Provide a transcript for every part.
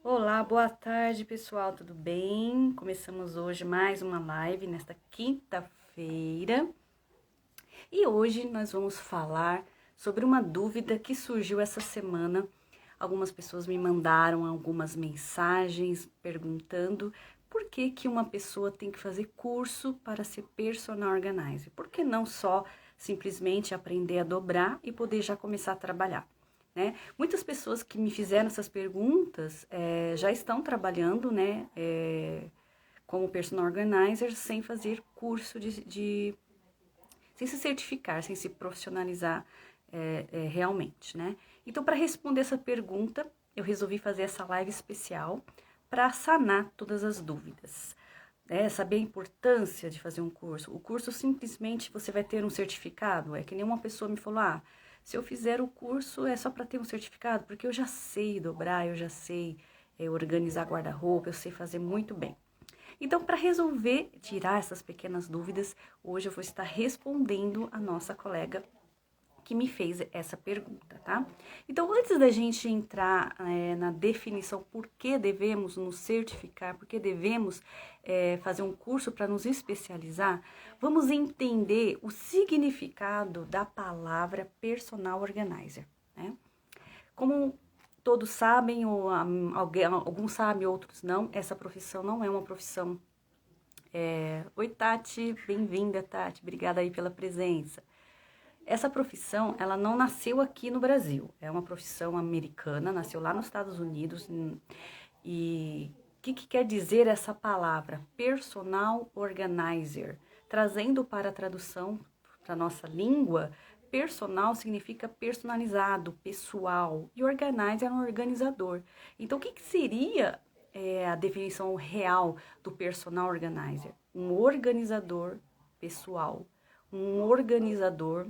Olá, boa tarde, pessoal, tudo bem? Começamos hoje mais uma live nesta quinta-feira e hoje nós vamos falar sobre uma dúvida que surgiu essa semana. Algumas pessoas me mandaram algumas mensagens perguntando por que que uma pessoa tem que fazer curso para ser personal organizer? Por que não só simplesmente aprender a dobrar e poder já começar a trabalhar? Né? Muitas pessoas que me fizeram essas perguntas já estão trabalhando, né, como personal organizer sem fazer curso sem se certificar, sem se profissionalizar realmente, né? Então, para responder essa pergunta, eu resolvi fazer essa live especial para sanar todas as dúvidas. Saber a importância de fazer um curso. O curso simplesmente você vai ter um certificado. É que nenhuma pessoa me falou, se eu fizer o curso é só para ter um certificado, porque eu já sei dobrar, eu já sei organizar guarda-roupa, eu sei fazer muito bem. Então, para resolver, tirar essas pequenas dúvidas, hoje eu vou estar respondendo a nossa colega que me fez essa pergunta, tá? Então, antes da gente entrar na definição por que devemos nos certificar, por que devemos fazer um curso para nos especializar, vamos entender o significado da palavra personal organizer, né? Como todos sabem, ou alguns sabem, outros não, essa profissão não é uma profissão. Oi, Tati, bem-vinda, Tati, obrigada aí pela presença. Essa profissão, ela não nasceu aqui no Brasil, é uma profissão americana, nasceu lá nos Estados Unidos. E o que quer dizer essa palavra? Personal organizer. Trazendo para a tradução para a nossa língua, personal significa personalizado, pessoal, e organizer é um organizador. Então, o que seria a definição real do personal organizer? Um organizador pessoal, um organizador,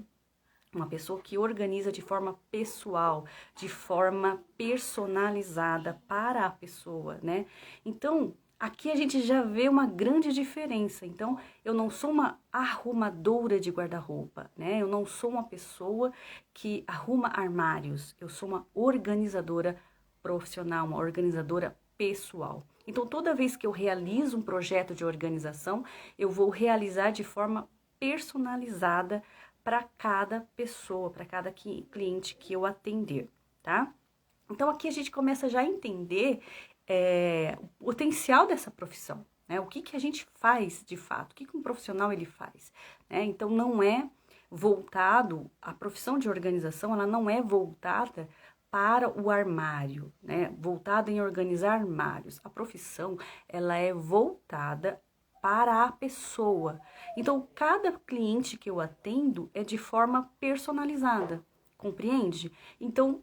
uma pessoa que organiza de forma pessoal, de forma personalizada para a pessoa, né? Então, aqui a gente já vê uma grande diferença. Então, eu não sou uma arrumadora de guarda-roupa, né? Eu não sou uma pessoa que arruma armários. Eu sou uma organizadora profissional, uma organizadora pessoal. Então, toda vez que eu realizo um projeto de organização, eu vou realizar de forma personalizada para cada pessoa, para cada cliente que eu atender, tá? Então aqui a gente começa já a entender o potencial dessa profissão, né? O que a gente faz de fato, o que um profissional ele faz, né? Então não é voltado, a profissão de organização, ela não é voltada para o armário, né? Voltada em organizar armários. A profissão, ela é voltada para a pessoa. Então, cada cliente que eu atendo é de forma personalizada, compreende? Então,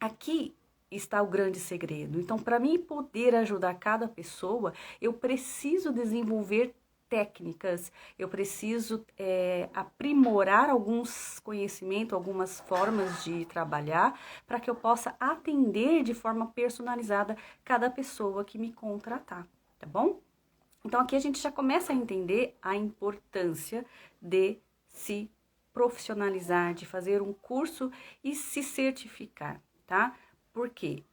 aqui está o grande segredo. Então, para mim poder ajudar cada pessoa, eu preciso desenvolver técnicas, eu preciso aprimorar alguns conhecimentos, algumas formas de trabalhar, para que eu possa atender de forma personalizada cada pessoa que me contratar, tá bom? Então, aqui a gente já começa a entender a importância de se profissionalizar, de fazer um curso e se certificar, tá? Porque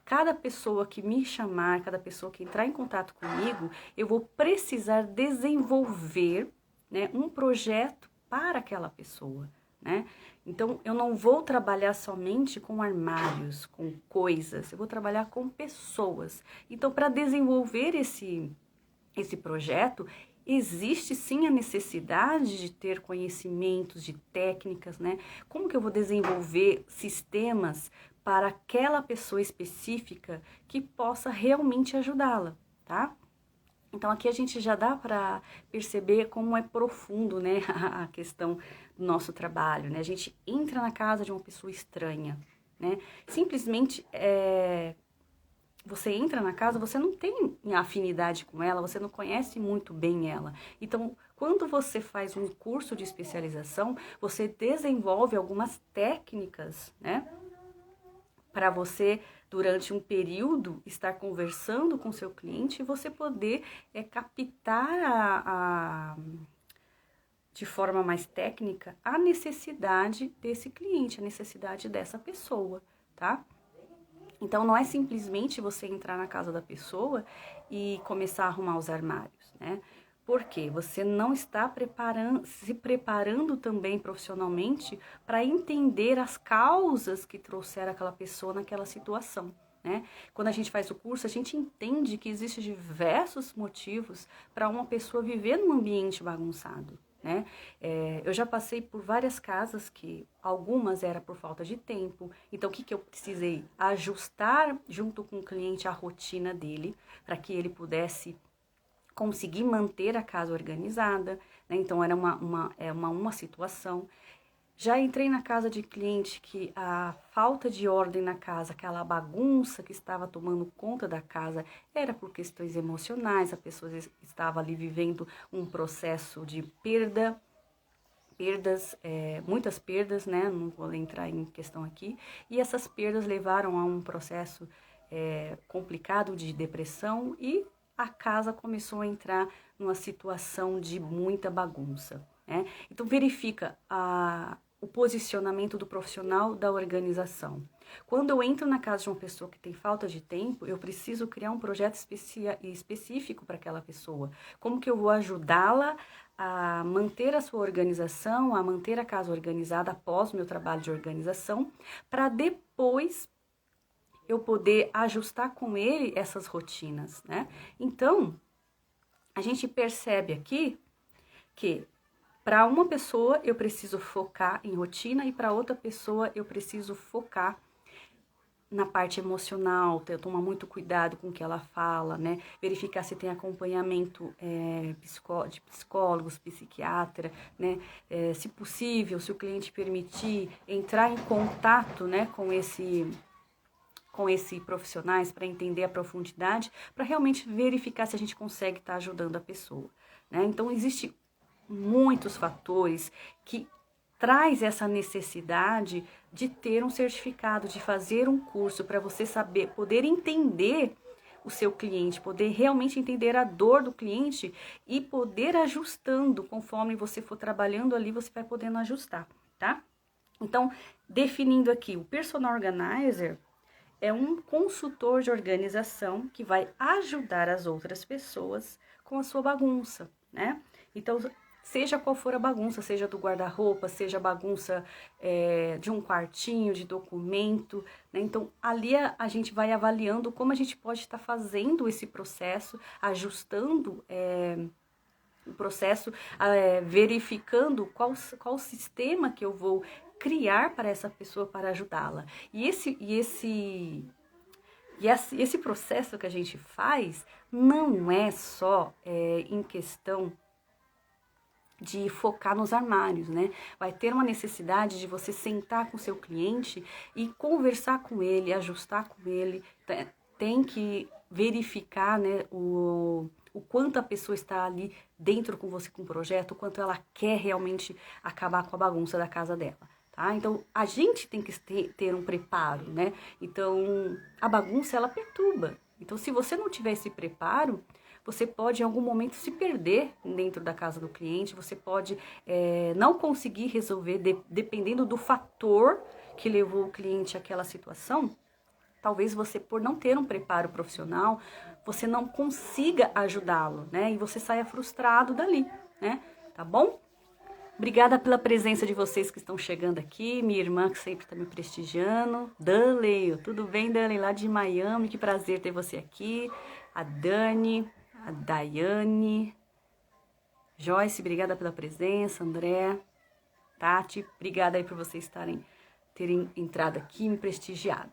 cada pessoa que me chamar, cada pessoa que entrar em contato comigo, eu vou precisar desenvolver, né, um projeto para aquela pessoa, né? Então, eu não vou trabalhar somente com armários, com coisas, eu vou trabalhar com pessoas. Então, para desenvolver esse projeto, existe sim a necessidade de ter conhecimentos, de técnicas, né? Como que eu vou desenvolver sistemas para aquela pessoa específica que possa realmente ajudá-la, tá? Então aqui a gente já dá para perceber como é profundo, né, a questão do nosso trabalho, né? A gente entra na casa de uma pessoa estranha, né? Simplesmente você entra na casa, você não tem afinidade com ela, você não conhece muito bem ela. Então, quando você faz um curso de especialização, você desenvolve algumas técnicas, né? Para você, durante um período, estar conversando com seu cliente e você poder captar de forma mais técnica a necessidade desse cliente, a necessidade dessa pessoa, tá? Então, não é simplesmente você entrar na casa da pessoa e começar a arrumar os armários, né? Porque você não está se preparando também profissionalmente para entender as causas que trouxeram aquela pessoa naquela situação, né? Quando a gente faz o curso, a gente entende que existem diversos motivos para uma pessoa viver num ambiente bagunçado, né? Eu já passei por várias casas que algumas era por falta de tempo. Então, o que eu precisei? Ajustar junto com o cliente a rotina dele, para que ele pudesse conseguir manter a casa organizada, né? Então, era uma situação. Já entrei na casa de cliente que a falta de ordem na casa, aquela bagunça que estava tomando conta da casa, era por questões emocionais, a pessoa estava ali vivendo um processo de muitas perdas, né? Não vou entrar em questão aqui. E essas perdas levaram a um processo complicado de depressão e a casa começou a entrar numa situação de muita bagunça, né? Então, verifica o posicionamento do profissional da organização. Quando eu entro na casa de uma pessoa que tem falta de tempo, eu preciso criar um projeto específico para aquela pessoa. Como que eu vou ajudá-la a manter a sua organização, a manter a casa organizada após o meu trabalho de organização, para depois eu poder ajustar com ele essas rotinas, né? Então, a gente percebe aqui que para uma pessoa eu preciso focar em rotina e para outra pessoa eu preciso focar na parte emocional, tomar muito cuidado com o que ela fala, né? Verificar se tem acompanhamento de psicólogos, psiquiatra, né? Se possível, se o cliente permitir, entrar em contato, né, com esse profissionais para entender a profundidade, para realmente verificar se a gente consegue estar ajudando a pessoa, né? Então, existe muitos fatores que traz essa necessidade de ter um certificado, de fazer um curso para você saber, poder entender o seu cliente, poder realmente entender a dor do cliente e poder ajustando conforme você for trabalhando ali, você vai podendo ajustar, tá? Então, definindo aqui, o Personal Organizer é um consultor de organização que vai ajudar as outras pessoas com a sua bagunça, né? Então, seja qual for a bagunça, seja do guarda-roupa, seja a bagunça de um quartinho, de documento, né? Então, ali a gente vai avaliando como a gente pode estar fazendo esse processo, ajustando o processo, verificando qual sistema que eu vou criar para essa pessoa para ajudá-la. E esse processo que a gente faz não é só em questão de focar nos armários, né? Vai ter uma necessidade de você sentar com o seu cliente e conversar com ele, ajustar com ele. Tem que verificar, né, o quanto a pessoa está ali dentro com você com o projeto, o quanto ela quer realmente acabar com a bagunça da casa dela. Tá? Então, a gente tem que ter um preparo, né? Então, a bagunça, ela perturba. Então, se você não tiver esse preparo, você pode, em algum momento, se perder dentro da casa do cliente, você pode não conseguir resolver, dependendo do fator que levou o cliente àquela situação. Talvez você, por não ter um preparo profissional, você não consiga ajudá-lo, né? E você saia frustrado dali, né? Tá bom? Obrigada pela presença de vocês que estão chegando aqui. Minha irmã que sempre está me prestigiando. Danley, tudo bem, Danley? Lá de Miami, que prazer ter você aqui. A Dani, a Daiane. Joyce, obrigada pela presença. André, Tati, obrigada aí por vocês terem entrado aqui e me prestigiado.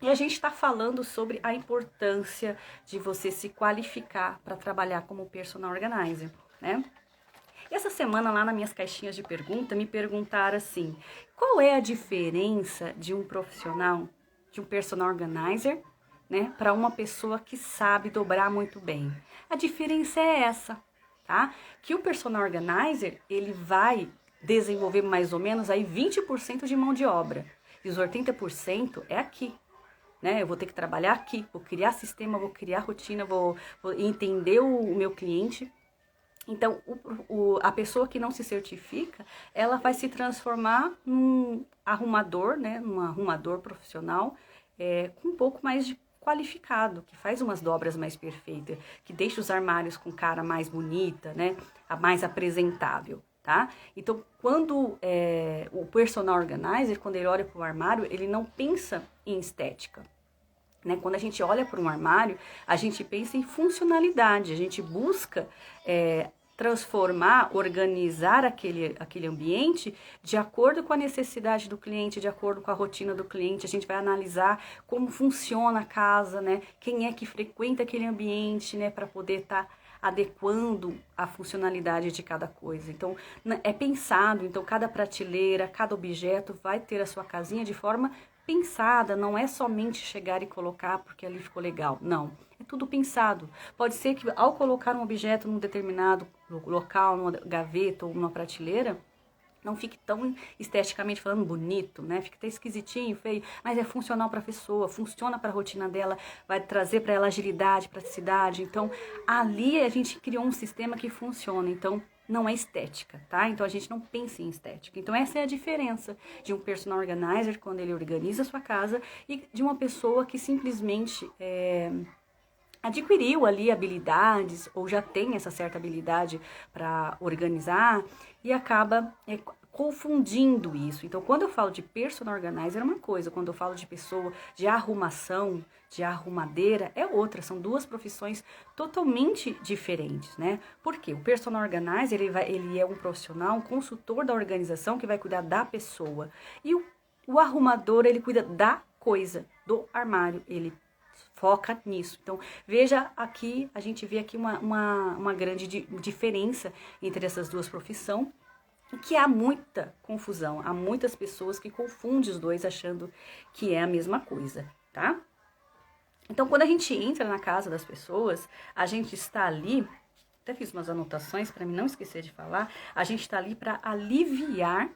E a gente está falando sobre a importância de você se qualificar para trabalhar como personal organizer, né? E essa semana lá nas minhas caixinhas de pergunta me perguntaram assim, qual é a diferença de um profissional, de um personal organizer, né, para uma pessoa que sabe dobrar muito bem? A diferença é essa, tá? Que o personal organizer, ele vai desenvolver mais ou menos aí 20% de mão de obra e os 80% é aqui. Né? Eu vou ter que trabalhar aqui, vou criar sistema, vou criar rotina, vou entender o meu cliente. Então, a pessoa que não se certifica, ela vai se transformar num arrumador, né? Num arrumador profissional, com um pouco mais de qualificado, que faz umas dobras mais perfeitas, que deixa os armários com cara mais bonita, né? A mais apresentável, tá? Então, quando o personal organizer, quando ele olha para o armário, ele não pensa em estética. Né? Quando a gente olha para um armário, a gente pensa em funcionalidade, a gente busca transformar, organizar aquele ambiente de acordo com a necessidade do cliente, de acordo com a rotina do cliente. A gente vai analisar como funciona a casa, né? Quem é que frequenta aquele ambiente, né? Para poder estar adequando a funcionalidade de cada coisa. Então, é pensado, então cada prateleira, cada objeto vai ter a sua casinha de forma pensada, não é somente chegar e colocar porque ali ficou legal, não, é tudo pensado. Pode ser que ao colocar um objeto num determinado local, numa gaveta ou numa prateleira, não fique tão esteticamente falando bonito, né? Fica até esquisitinho, feio, mas é funcional para a pessoa, funciona para a rotina dela, vai trazer para ela agilidade, praticidade. Então, ali a gente criou um sistema que funciona. Então, não é estética, tá? Então, a gente não pensa em estética. Então, essa é a diferença de um personal organizer, quando ele organiza a sua casa, e de uma pessoa que simplesmente adquiriu ali habilidades ou já tem essa certa habilidade para organizar e acaba confundindo isso. Então, quando eu falo de personal organizer é uma coisa, quando eu falo de pessoa de arrumação, de arrumadeira é outra. São duas profissões totalmente diferentes, né? Porque o personal organizer ele é um profissional, um consultor da organização que vai cuidar da pessoa, e o arrumador ele cuida da coisa, do armário, ele foca nisso. Então, veja aqui, a gente vê aqui uma grande diferença entre essas duas profissões, que há muita confusão, há muitas pessoas que confundem os dois achando que é a mesma coisa, tá? Então, quando a gente entra na casa das pessoas, a gente está ali, até fiz umas anotações para mim não esquecer de falar, a gente está ali para aliviar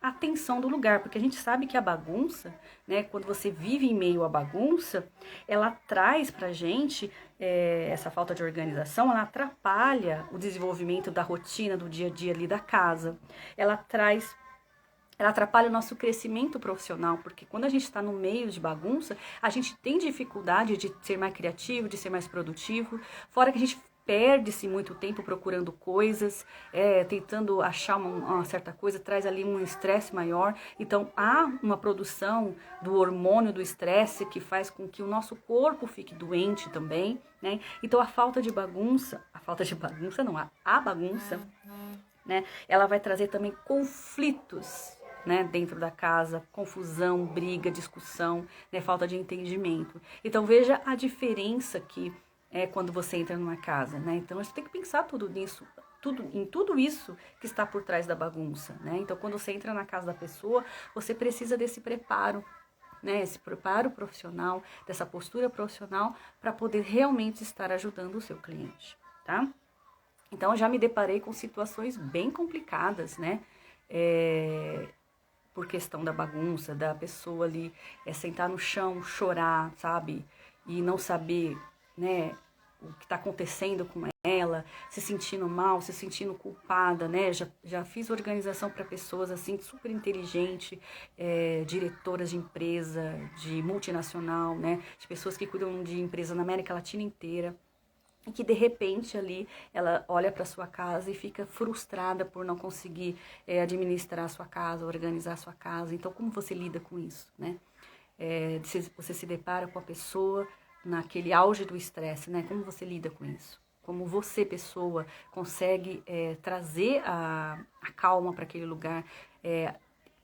a tensão do lugar, porque a gente sabe que a bagunça, né, quando você vive em meio à bagunça, ela traz pra gente essa falta de organização, ela atrapalha o desenvolvimento da rotina do dia a dia ali da casa, ela atrapalha o nosso crescimento profissional, porque quando a gente está no meio de bagunça, a gente tem dificuldade de ser mais criativo, de ser mais produtivo, fora que a gente perde-se muito tempo procurando coisas, tentando achar uma certa coisa, traz ali um estresse maior. Então, há uma produção do hormônio do estresse que faz com que o nosso corpo fique doente também, né? Então, a bagunça não, a bagunça, né? Ela vai trazer também conflitos, né, dentro da casa, confusão, briga, discussão, né, falta de entendimento. Então, veja a diferença que quando você entra numa casa, né? Então, a gente tem que pensar em tudo isso que está por trás da bagunça, né? Então, quando você entra na casa da pessoa, você precisa desse preparo, né? Esse preparo profissional, dessa postura profissional, para poder realmente estar ajudando o seu cliente, tá? Então, eu já me deparei com situações bem complicadas, né? Por questão da bagunça, da pessoa ali sentar no chão, chorar, sabe? E não saber, né, o que está acontecendo com ela, se sentindo mal, se sentindo culpada, né? Já fiz organização para pessoas assim, super inteligentes, diretoras de empresa, de multinacional, né? De pessoas que cuidam de empresa na América Latina inteira. E que de repente ali ela olha para sua casa e fica frustrada por não conseguir administrar a sua casa, organizar a sua casa. Então, como você lida com isso, né? Você se depara com a pessoa naquele auge do estresse, né? Como você lida com isso? Como você, pessoa, consegue trazer a calma para aquele lugar?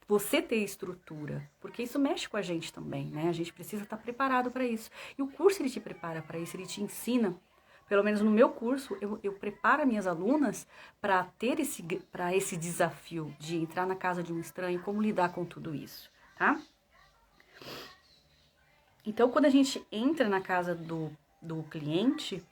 Você ter estrutura, porque isso mexe com a gente também, né? A gente precisa estar preparado para isso. E o curso, ele te prepara para isso, ele te ensina. Pelo menos no meu curso, eu preparo minhas alunas para esse desafio de entrar na casa de um estranho e como lidar com tudo isso, tá? Então, quando a gente entra na casa do cliente,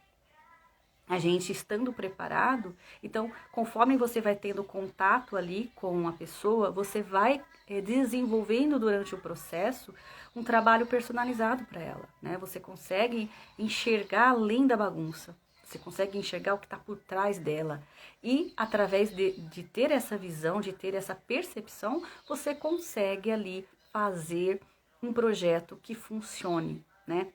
a gente estando preparado, então, conforme você vai tendo contato ali com a pessoa, você vai desenvolvendo durante o processo um trabalho personalizado para ela, né? Você consegue enxergar além da bagunça, você consegue enxergar o que está por trás dela. E através de ter essa visão, de ter essa percepção, você consegue ali fazer um projeto que funcione, né?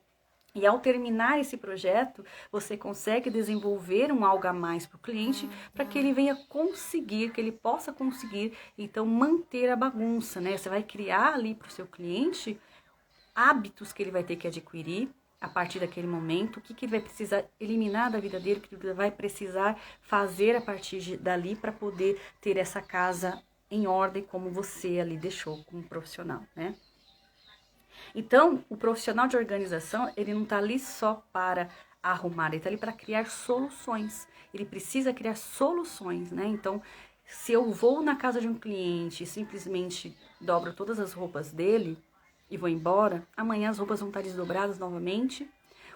E ao terminar esse projeto, você consegue desenvolver um algo a mais para o cliente, para que ele venha conseguir, que ele possa conseguir, então, manter a bagunça, né? Você vai criar ali para o seu cliente hábitos que ele vai ter que adquirir a partir daquele momento, o que ele vai precisar eliminar da vida dele, o que ele vai precisar fazer a partir dali para poder ter essa casa em ordem como você ali deixou como profissional, né? Então, o profissional de organização, ele não está ali só para arrumar, ele está ali para criar soluções. Ele precisa criar soluções, né? Então, se eu vou na casa de um cliente e simplesmente dobro todas as roupas dele e vou embora, amanhã as roupas vão estar desdobradas novamente,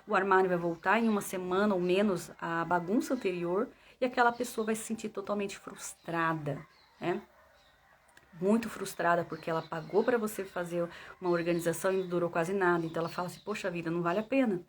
o armário vai voltar em uma semana ou menos à bagunça anterior e aquela pessoa vai se sentir totalmente frustrada, né? Muito frustrada porque ela pagou para você fazer uma organização e não durou quase nada. Então ela fala assim, poxa vida, não vale a pena,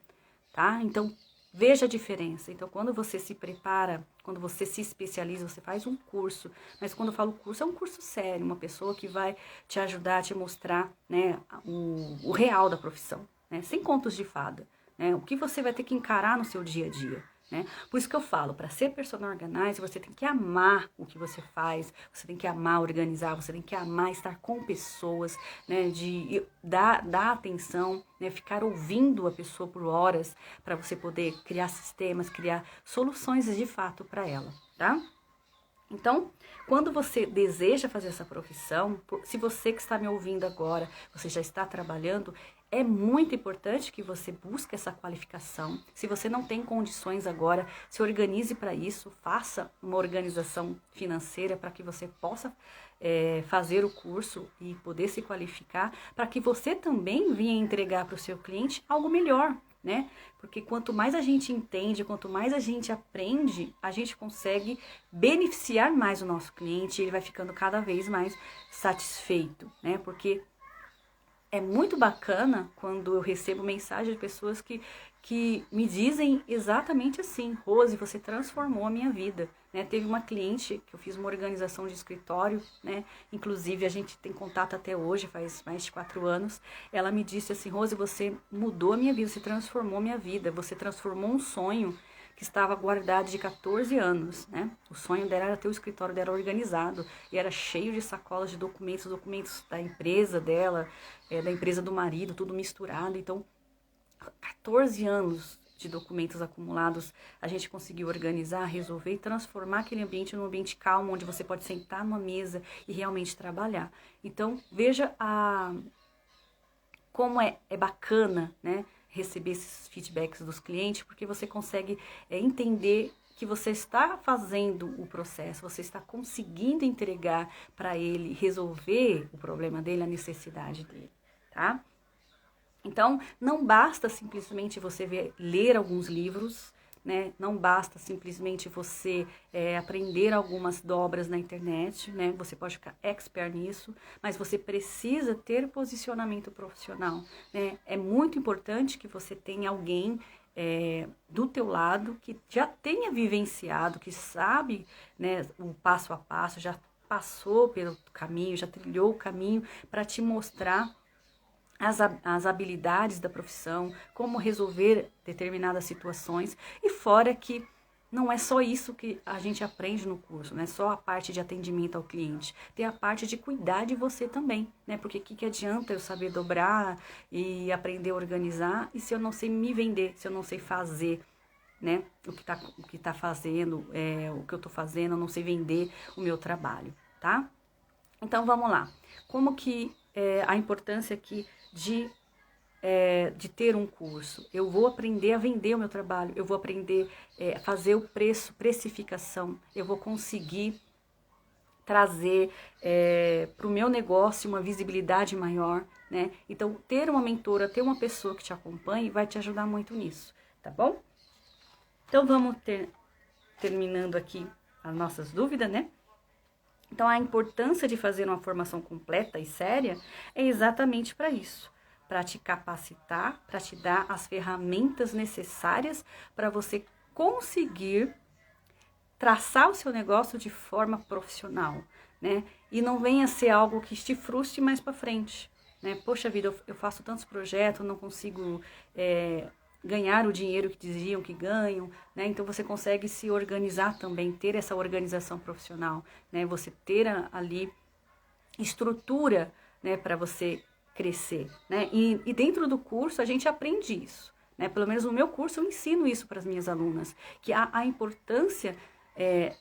tá? Então veja a diferença. Então quando você se prepara, quando você se especializa, você faz um curso. Mas quando eu falo curso, é um curso sério, uma pessoa que vai te ajudar a te mostrar, né, o real da profissão, né? Sem contos de fada, né? O que você vai ter que encarar no seu dia a dia. Né? Por isso que eu falo, para ser personal organizer, você tem que amar o que você faz, você tem que amar organizar, você tem que amar estar com pessoas, né? De dar atenção, né? Ficar ouvindo a pessoa por horas, para você poder criar sistemas, criar soluções de fato para ela, tá? Então, quando você deseja fazer essa profissão, se você que está me ouvindo agora, você já está trabalhando, é muito importante que você busque essa qualificação. Se você não tem condições agora, se organize para isso, faça uma organização financeira para que você possa fazer o curso e poder se qualificar, para que você também venha entregar para o seu cliente algo melhor, né? Porque quanto mais a gente entende, quanto mais a gente aprende, a gente consegue beneficiar mais o nosso cliente, ele vai ficando cada vez mais satisfeito, né? Porque é muito bacana quando eu recebo mensagem de pessoas que me dizem exatamente assim, Rose, você transformou a minha vida, né? Teve uma cliente que eu fiz uma organização de escritório, né? Inclusive a gente tem contato até hoje, faz mais de 4 anos. Ela me disse assim, Rose, você mudou a minha vida, você transformou a minha vida, você transformou um sonho que estava guardado de 14 anos, né? O sonho dela era ter o escritório dela organizado e era cheio de sacolas de documentos da empresa dela, da empresa do marido, tudo misturado. Então, 14 anos de documentos acumulados, a gente conseguiu organizar, resolver e transformar aquele ambiente num ambiente calmo, onde você pode sentar numa mesa e realmente trabalhar. Então, veja como é bacana, né? Receber esses feedbacks dos clientes, porque você consegue entender que você está fazendo o processo, você está conseguindo entregar para ele, resolver o problema dele, a necessidade dele, tá? Então, não basta simplesmente você ler alguns livros, né? Não basta simplesmente você aprender algumas dobras na internet, né? Você pode ficar expert nisso, mas você precisa ter posicionamento profissional, né? É muito importante que você tenha alguém do teu lado que já tenha vivenciado, que sabe, né, o passo a passo, já passou pelo caminho, já trilhou o caminho para te mostrar as habilidades da profissão, como resolver determinadas situações, e fora que não é só isso que a gente aprende no curso, não é só a parte de atendimento ao cliente, tem a parte de cuidar de você também, né? Porque o que adianta eu saber dobrar e aprender a organizar, e se eu não sei me vender, se eu não sei fazer, né, o que tá fazendo, o que eu tô fazendo, eu não sei vender o meu trabalho, tá? Então, vamos lá. Como que a importância aqui de ter um curso? Eu vou aprender a vender o meu trabalho, eu vou aprender a fazer o preço, precificação, eu vou conseguir trazer para o meu negócio uma visibilidade maior, né? Então, ter uma mentora, ter uma pessoa que te acompanhe vai te ajudar muito nisso, tá bom? Então, vamos terminando aqui as nossas dúvidas, né? Então, a importância de fazer uma formação completa e séria é exatamente para isso, para te capacitar, para te dar as ferramentas necessárias para você conseguir traçar o seu negócio de forma profissional, né? E não venha ser algo que te frustre mais para frente, né? Poxa vida, eu faço tantos projetos, não consigo ganhar o dinheiro que diziam que ganham, né? Então você consegue se organizar também, ter essa organização profissional, né? Você ter ali estrutura, né, para você crescer, né? E dentro do curso a gente aprende isso, né? Pelo menos no meu curso eu ensino isso para as minhas alunas, que a importância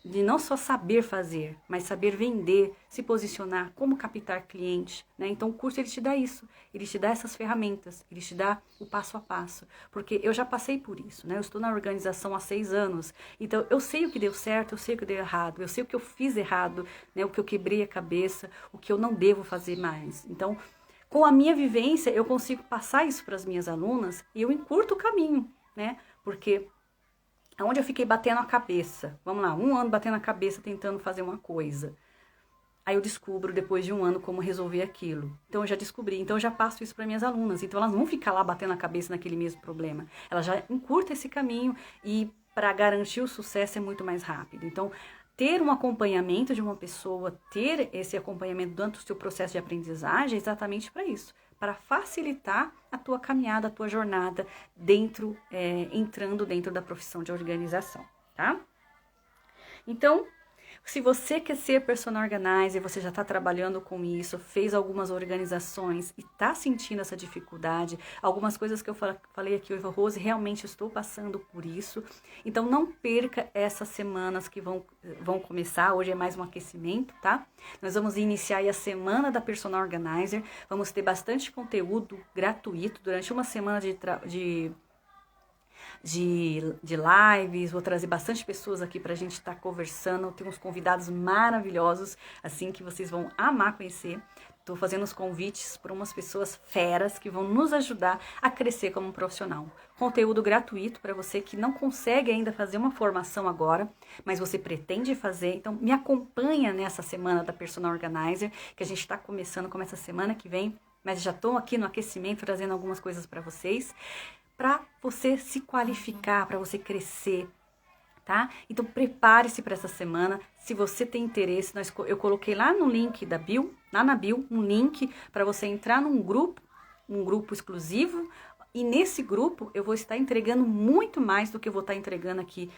de não só saber fazer, mas saber vender, se posicionar, como captar cliente, né? Então o curso ele te dá isso, ele te dá essas ferramentas, ele te dá o passo a passo, porque eu já passei por isso, né? Eu estou na organização há 6 anos, então eu sei o que deu certo, eu sei o que deu errado, eu sei o que eu fiz errado, né? O que eu quebrei a cabeça, o que eu não devo fazer mais. Então, com a minha vivência, eu consigo passar isso para as minhas alunas e eu encurto o caminho, né? Porque onde eu fiquei batendo a cabeça, vamos lá, 1 ano batendo a cabeça tentando fazer uma coisa. Aí eu descubro depois de 1 ano como resolver aquilo. Então eu já descobri, então eu já passo isso para minhas alunas. Então elas não vão ficar lá batendo a cabeça naquele mesmo problema. Elas já encurtam esse caminho e para garantir o sucesso é muito mais rápido. Então ter um acompanhamento de uma pessoa, ter esse acompanhamento durante o seu processo de aprendizagem é exatamente para isso. Para facilitar a tua caminhada, a tua jornada entrando dentro da profissão de organização, tá? Então, se você quer ser personal organizer, você já está trabalhando com isso, fez algumas organizações e está sentindo essa dificuldade, algumas coisas que eu falei aqui, Rose, realmente estou passando por isso. Então, não perca essas semanas que vão começar. Hoje é mais um aquecimento, tá? Nós vamos iniciar aí a semana da personal organizer. Vamos ter bastante conteúdo gratuito durante uma semana de lives, vou trazer bastante pessoas aqui pra gente estar conversando, tem uns convidados maravilhosos, assim, que vocês vão amar conhecer. Tô fazendo os convites para umas pessoas feras que vão nos ajudar a crescer como profissional. Conteúdo gratuito para você que não consegue ainda fazer uma formação agora, mas você pretende fazer, então me acompanha nessa semana da Personal Organizer, que a gente tá começa semana que vem, mas já tô aqui no aquecimento trazendo algumas coisas para vocês, para você se qualificar, para você crescer, tá? Então prepare-se para essa semana. Se você tem interesse, eu coloquei lá no link da bio, lá na bio, um link para você entrar num grupo exclusivo, e nesse grupo eu vou estar entregando muito mais do que eu vou estar entregando aqui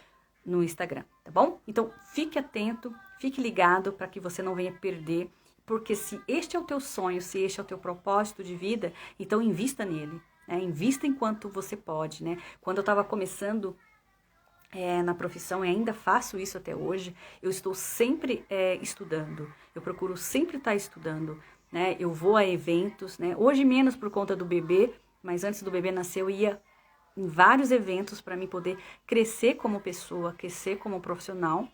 no Instagram, tá bom? Então fique atento, fique ligado para que você não venha perder, porque se este é o teu sonho, se este é o teu propósito de vida, então invista nele. Invista enquanto você pode, né? Quando eu estava começando na profissão, e ainda faço isso até hoje, eu estou sempre estudando, eu procuro sempre estar estudando, né? Eu vou a eventos, né? Hoje menos por conta do bebê, mas antes do bebê nascer eu ia em vários eventos para mim poder crescer como pessoa, crescer como profissional,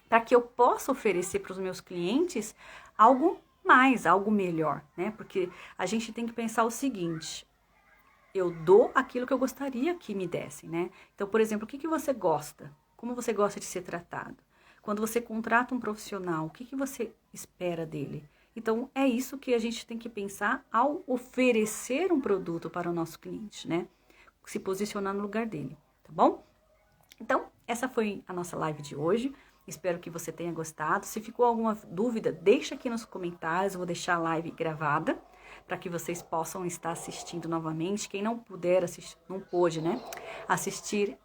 para que eu possa oferecer para os meus clientes algo mais, algo melhor, né? Porque a gente tem que pensar o seguinte: eu dou aquilo que eu gostaria que me dessem, né? Então, por exemplo, o que você gosta? Como você gosta de ser tratado? Quando você contrata um profissional, o que você espera dele? Então, é isso que a gente tem que pensar ao oferecer um produto para o nosso cliente, né? Se posicionar no lugar dele, tá bom? Então, essa foi a nossa live de hoje. Espero que você tenha gostado. Se ficou alguma dúvida, deixa aqui nos comentários. Eu vou deixar a live gravada para que vocês possam estar assistindo novamente. Quem não puder assistir, não pôde, né? Assistir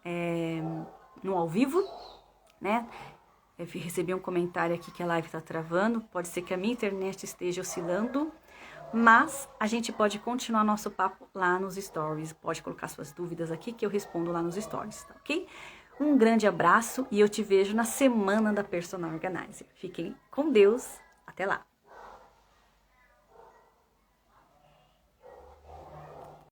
no ao vivo, né? Eu recebi um comentário aqui que a live está travando. Pode ser que a minha internet esteja oscilando, mas a gente pode continuar nosso papo lá nos stories. Pode colocar suas dúvidas aqui que eu respondo lá nos stories, tá ok? Um grande abraço e eu te vejo na semana da Personal Organizer. Fiquem com Deus. Até lá!